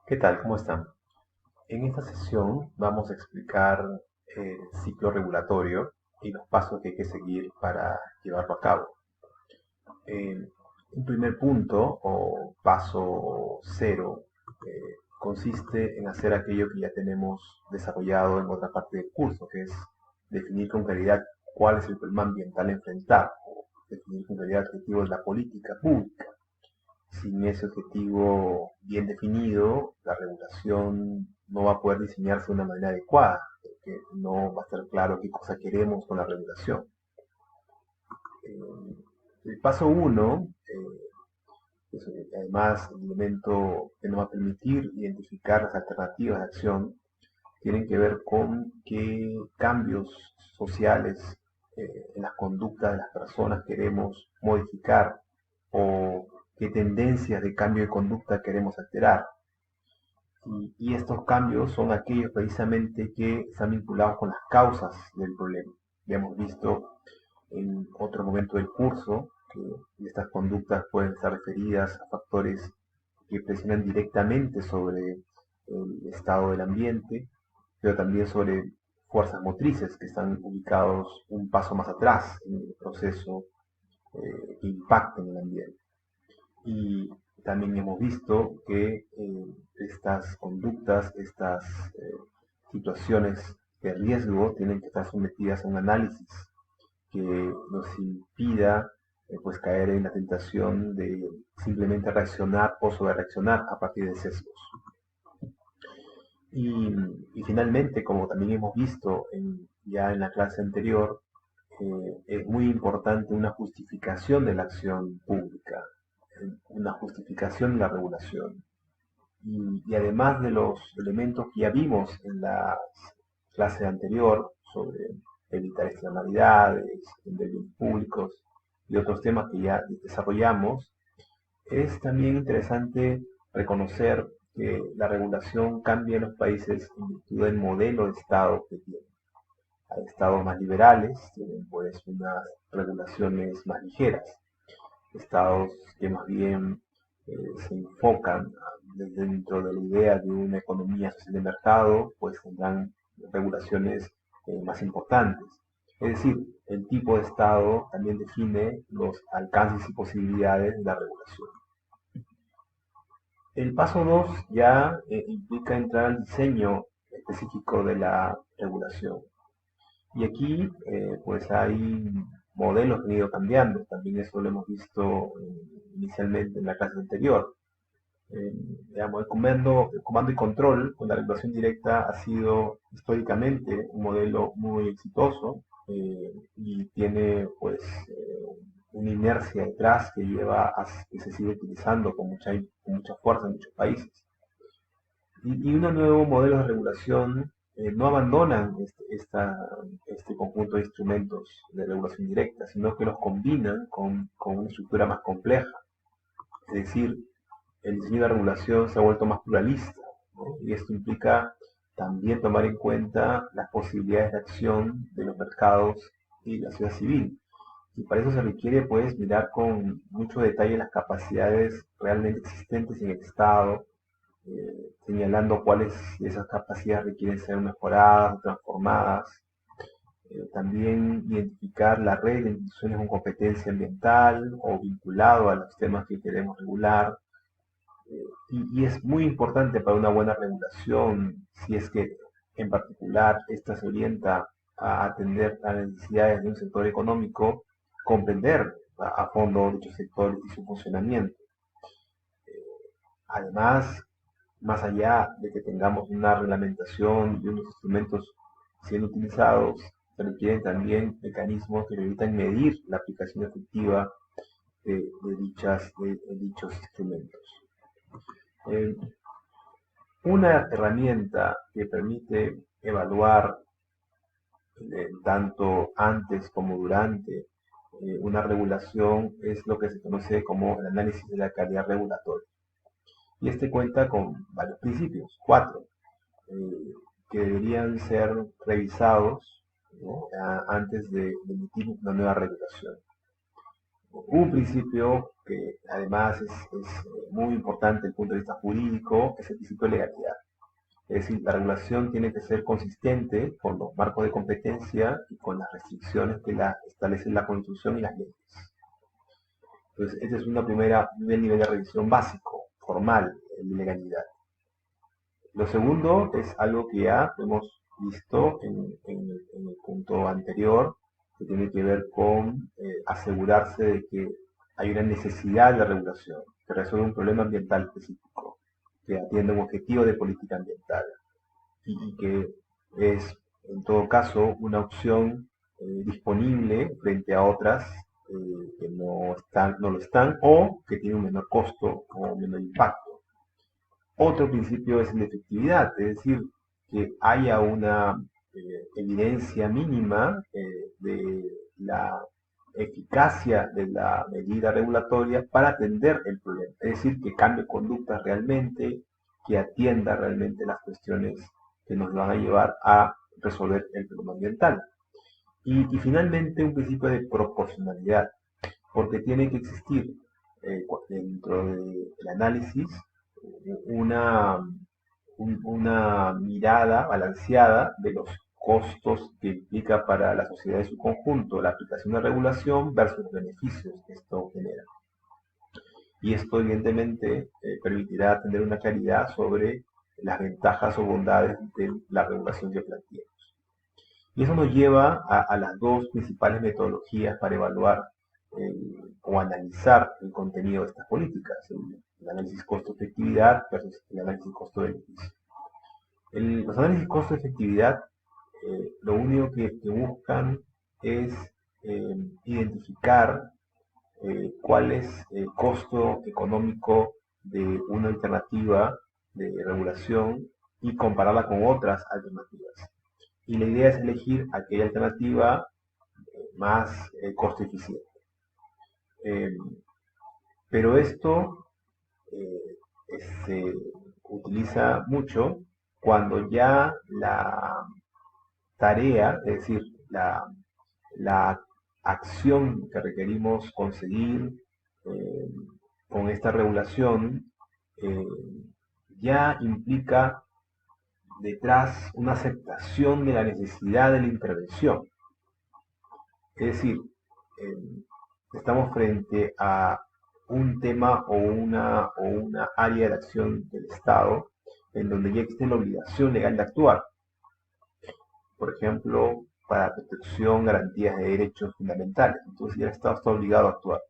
¿Qué tal? ¿Cómo están? En esta sesión vamos a explicar el ciclo regulatorio y los pasos que hay que seguir para llevarlo a cabo. Un primer punto o paso cero consiste en hacer aquello que ya tenemos desarrollado en otra parte del curso, que es definir con claridad cuál es el problema ambiental a enfrentar, o definir con claridad el objetivo de la política pública. Sin ese objetivo bien definido, la regulación no va a poder diseñarse de una manera adecuada, porque no va a estar claro qué cosa queremos con la regulación. El paso uno, es además el elemento que nos va a permitir identificar las alternativas de acción, tienen que ver con qué cambios sociales en las conductas de las personas queremos modificar o qué tendencias de cambio de conducta queremos alterar. Y estos cambios son aquellos precisamente que están vinculados con las causas del problema. Ya hemos visto en otro momento del curso que estas conductas pueden estar referidas a factores que presionan directamente sobre el estado del ambiente, pero también sobre fuerzas motrices que están ubicados un paso más atrás en el proceso que impacta en el ambiente. Y también hemos visto que estas conductas, estas situaciones de riesgo tienen que estar sometidas a un análisis que nos impida pues caer en la tentación de simplemente reaccionar o sobre reaccionar a partir de sesgos. Y, y finalmente, como también hemos visto ya en la clase anterior, es muy importante una justificación de la acción pública, una justificación de la regulación. Y además de los elementos que ya vimos en la clase anterior sobre evitar externalidades, defender bienes públicos y otros temas que ya desarrollamos, es también interesante reconocer que la regulación cambia en los países en virtud del modelo de Estado que tienen. Hay estados más liberales, tienen pues unas regulaciones más ligeras. Estados que más bien se enfocan dentro de la idea de una economía social de mercado, pues tendrán regulaciones más importantes. Es decir, el tipo de Estado también define los alcances y posibilidades de la regulación. El paso 2 ya implica entrar al diseño específico de la regulación. Y aquí pues hay modelos que han ido cambiando, también eso lo hemos visto inicialmente en la clase anterior. Digamos, el comando y control con la regulación directa ha sido históricamente un modelo muy exitoso y tiene pues una inercia detrás que lleva a que se sigue utilizando con mucha fuerza en muchos países. Y un nuevo modelo de regulación no abandonan este conjunto de instrumentos de regulación directa, sino que los combinan con una estructura más compleja. Es decir, el diseño de regulación se ha vuelto más pluralista, ¿no? Y esto implica también tomar en cuenta las posibilidades de acción de los mercados y la sociedad civil. Y para eso se requiere pues mirar con mucho detalle las capacidades realmente existentes en el Estado, señalando cuáles de esas capacidades requieren ser mejoradas o transformadas. También identificar la red de instituciones con competencia ambiental o vinculado a los temas que queremos regular. Y es muy importante para una buena regulación, si es que en particular esta se orienta a atender a las necesidades de un sector económico, comprender a fondo dichos sectores y su funcionamiento. Además, más allá de que tengamos una reglamentación y unos instrumentos siendo utilizados, se requieren también mecanismos que permitan medir la aplicación efectiva de dichos instrumentos. Eh, una herramienta que permite evaluar tanto antes como durante una regulación es lo que se conoce como el análisis de la calidad regulatoria. Y este cuenta con varios principios, cuatro, que deberían ser revisados, ¿no?, antes de emitir una nueva regulación. Un principio que además es muy importante desde el punto de vista jurídico es el principio de legalidad. Es decir, la regulación tiene que ser consistente con los marcos de competencia y con las restricciones que la establece la Constitución y las leyes. Entonces, este es un nivel de revisión básico, formal, de legalidad. Lo segundo es algo que ya hemos visto en el punto anterior, que tiene que ver con asegurarse de que hay una necesidad de regulación, que resuelve un problema ambiental específico, que atiende un objetivo de política ambiental y que es, en todo caso, una opción disponible frente a otras que no lo están o que tienen un menor costo o un menor impacto. Otro principio es el de efectividad, es decir, que haya una evidencia mínima de la eficacia de la medida regulatoria para atender el problema, es decir, que cambie conductas realmente, que atienda realmente las cuestiones que nos van a llevar a resolver el problema ambiental. Y finalmente un principio de proporcionalidad, porque tiene que existir dentro del análisis una, una mirada balanceada de los costos que implica para la sociedad en su conjunto la aplicación de regulación versus los beneficios que esto genera. Y esto evidentemente permitirá tener una claridad sobre las ventajas o bondades de la regulación que planteamos. Y eso nos lleva a las dos principales metodologías para evaluar o analizar el contenido de estas políticas, el análisis costo-efectividad versus el análisis costo-beneficio. Los análisis costo-efectividad lo único que buscan es identificar cuál es el costo económico de una alternativa de regulación y compararla con otras alternativas. Y la idea es elegir aquella alternativa más costo eficiente. Pero esto se utiliza mucho cuando ya la tarea, es decir, la acción que requerimos conseguir con esta regulación ya implica detrás una aceptación de la necesidad de la intervención. Es decir, estamos frente a un tema o una área de acción del Estado en donde ya existe la obligación legal de actuar. Por ejemplo, para protección, garantías de derechos fundamentales. Entonces ya el Estado está obligado a actuar.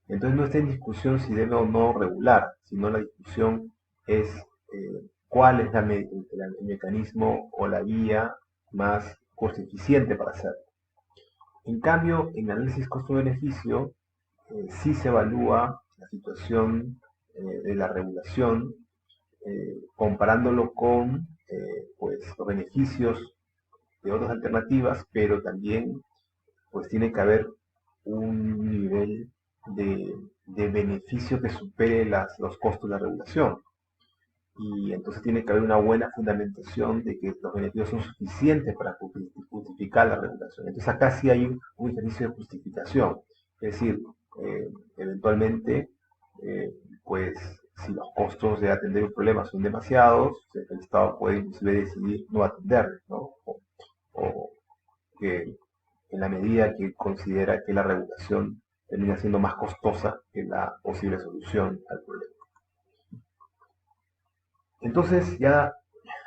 Entonces no está en discusión si debe o no regular, sino la discusión es cuál es el mecanismo o la vía más costo eficiente para hacerlo. En cambio, en análisis costo-beneficio sí se evalúa la situación de la regulación comparándolo con pues, los beneficios de otras alternativas, pero también pues tiene que haber un nivel de beneficio que supere los costos de la regulación. Y entonces tiene que haber una buena fundamentación de que los beneficios son suficientes para justificar la regulación. Entonces acá sí hay un ejercicio de justificación. Es decir, eventualmente, pues si los costos de atender un problema son demasiados, el Estado puede inclusive decidir no atenderlos, ¿no? O que en la medida que considera que la regulación termina siendo más costosa que la posible solución al problema. Entonces ya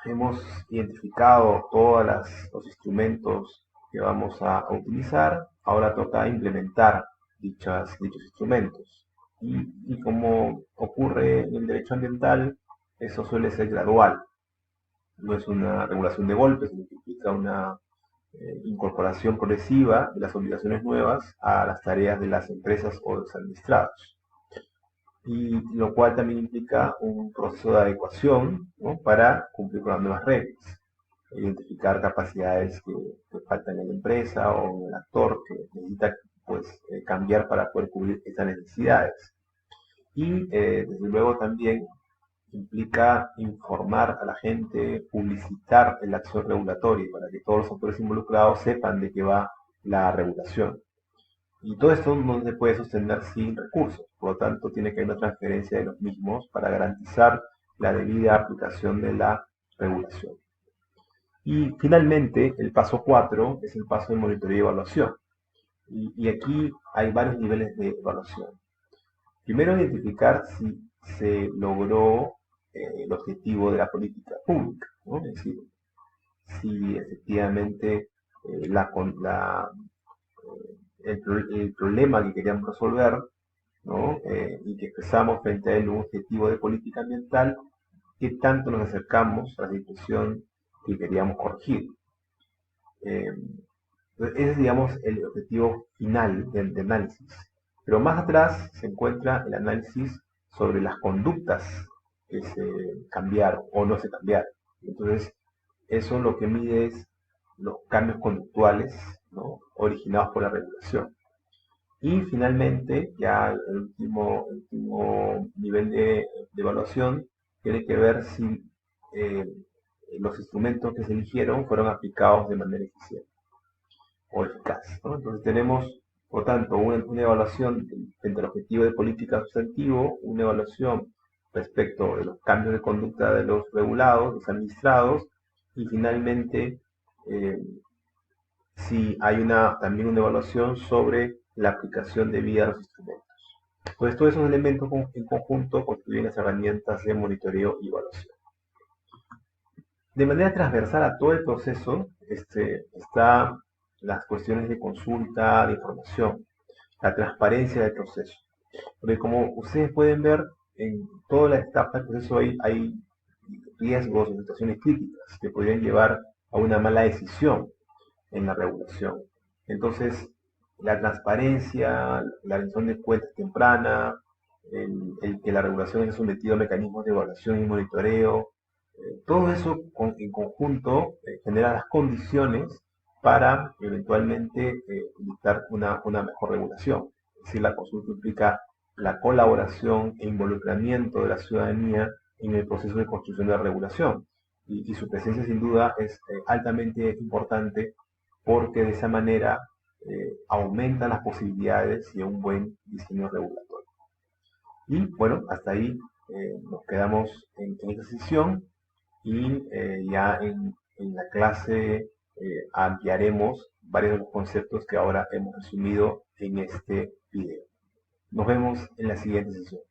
hemos identificado todos los instrumentos que vamos a utilizar, ahora toca implementar dichos instrumentos. Y como ocurre en el derecho ambiental, eso suele ser gradual. No es una regulación de golpe, sino que implica una incorporación progresiva de las obligaciones nuevas a las tareas de las empresas o de los administrados. Y lo cual también implica un proceso de adecuación, ¿no? Para cumplir con las nuevas reglas. Identificar capacidades que faltan en la empresa o en el actor que necesita pues, cambiar para poder cubrir esas necesidades. Y desde luego también implica informar a la gente, publicitar la acción regulatoria para que todos los actores involucrados sepan de qué va la regulación. Y todo esto no se puede sostener sin recursos, por lo tanto tiene que haber una transferencia de los mismos para garantizar la debida aplicación de la regulación. Y finalmente, el paso 4 es el paso de monitoreo y evaluación. Y aquí hay varios niveles de evaluación. Primero, identificar si se logró el objetivo de la política pública, ¿no? Es decir, si efectivamente el problema que queríamos resolver, ¿no? Y que expresamos frente a él un objetivo de política ambiental, qué tanto nos acercamos a la situación que queríamos corregir. Eh, Ese es, digamos, el objetivo final de análisis. Pero más atrás se encuentra el análisis sobre las conductas que se cambiaron o no se cambiaron. Entonces, eso lo que mide es los cambios conductuales, ¿no?, originados por la regulación. Y finalmente, ya el último nivel de evaluación tiene que ver si eh, los instrumentos que se eligieron fueron aplicados de manera eficiente o eficaz, ¿no? Entonces tenemos, por tanto, una evaluación frente al objetivo de política sustantivo, una evaluación respecto de los cambios de conducta de los regulados, los administrados, y finalmente eh, si hay también una evaluación sobre la aplicación debida a los instrumentos. Pues todos esos elementos en conjunto constituyen las herramientas de monitoreo y evaluación. De manera transversal a todo el proceso está las cuestiones de consulta, de información, la transparencia del proceso. Porque como ustedes pueden ver, en toda la etapa del proceso hay riesgos o situaciones críticas que podrían llevar a una mala decisión en la regulación. Entonces, la transparencia, la rendición de cuentas temprana, el que la regulación es sometida a mecanismos de evaluación y monitoreo, todo eso en conjunto genera las condiciones para eventualmente dictar una mejor regulación. Es decir, la consulta implica la colaboración e involucramiento de la ciudadanía en el proceso de construcción de la regulación. Y su presencia sin duda es altamente importante porque de esa manera aumentan las posibilidades de un buen diseño regulatorio. Y bueno, hasta ahí nos quedamos en esta sesión y ya en la clase ampliaremos varios de los conceptos que ahora hemos resumido en este video. Nos vemos en la siguiente sesión.